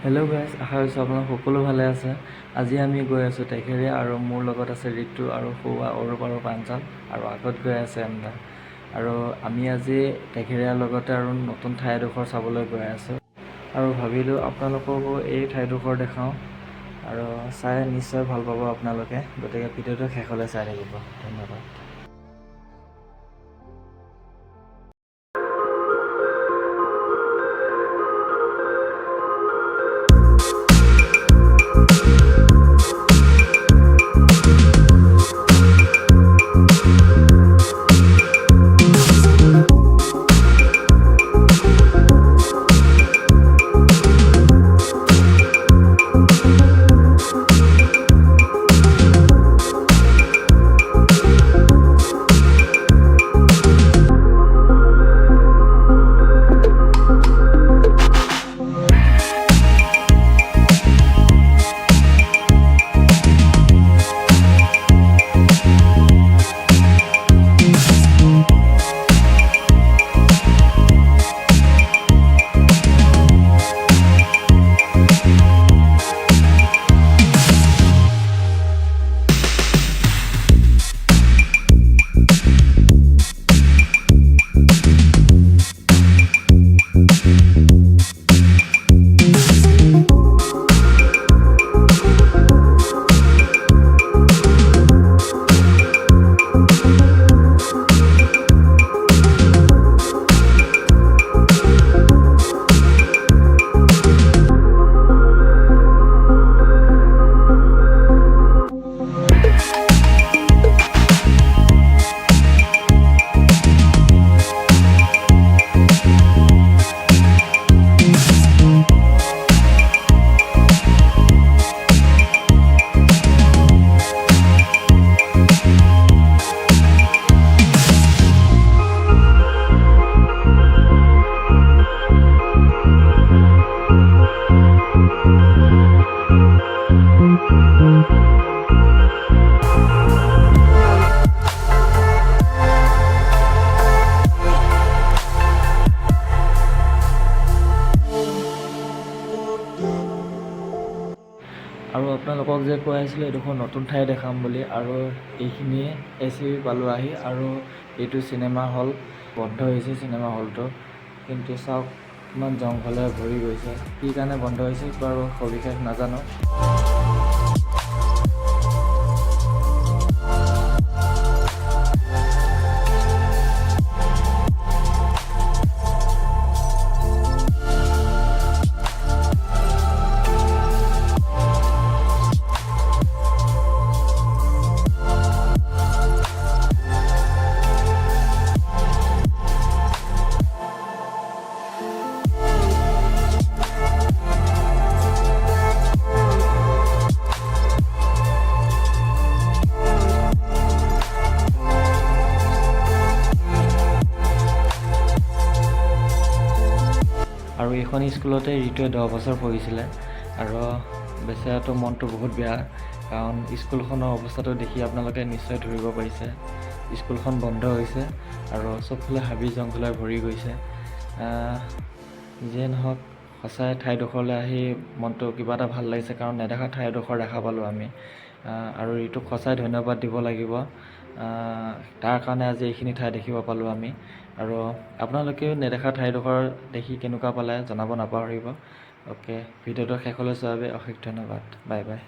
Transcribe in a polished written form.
Hello' guys, আশা কৰিছোঁ আপোনালোক সকলো ভালে আছে। আজি আমি গৈ আছোঁ টেকেৰীয়া আৰু মোৰ লগত আছে ঋতু আৰু সৌৱা অৰূপ আৰু প্ৰাঞ্জল আৰু আগত গৈ আছে এমদা। আৰু আমি আজি টেকেৰীয়াৰ লগতে আৰু নতুন ঠাই এডোখৰ চাবলৈ গৈ আছোঁ আৰু ভাবিলোঁ আপোনালোককো এই ঠাইডোখৰ দেখাওঁ আৰু চাই নিশ্চয় ভাল পাব আপোনালোকে। গতিকে ভিডিঅ'টো শেষলৈ চাই থাকিব। ধন্যবাদ। আৰু আপোনালোকক যে কৈ আছিলোঁ এইডোখৰ নতুন ঠাই দেখাম বুলি, আৰু এইখিনিয়ে ACB পালোঁ আহি। আৰু এইটো চিনেমা হল বন্ধ হৈছে, চিনেমা হলটো কিন্তু চাওক কিমান জংঘলে ভৰি গৈছে। কি কাৰণে বন্ধ হৈছে বাৰু সবিশেষ নাজানো। আৰু এইখন স্কুলতে ঋতুৱে 10 বছৰ পঢ়িছিলে আৰু বেচেৰাটোৰ মনটো বহুত বেয়া, কাৰণ স্কুলখনৰ অৱস্থাটো দেখি আপোনালোকে নিশ্চয় ধৰিব পাৰিছে। স্কুলখন বন্ধ হৈছে আৰু চবফালে হাবি জংঘলে ভৰি গৈছে। যিয়ে নহওক, সঁচাই ঠাইডোখৰলৈ আহি মনটো কিবা এটা ভাল লাগিছে, কাৰণ নেদেখা ঠাইডোখৰ দেখা পালোঁ আমি। আৰু ঋতুক সঁচাই ধন্যবাদ দিব লাগিব, তাৰ কাৰণে আজি এইখিনি ঠাই দেখিব পালোঁ আমি। আৰু আপোনালোকেও নেদেখা ঠাইডোখৰ দেখি কেনেকুৱা পালে জনাব নাপাহৰিব। অ'কে, ভিডিঅ'টো শেষলৈ চোৱাৰ বাবে অশেষ ধন্যবাদ। Bye bye.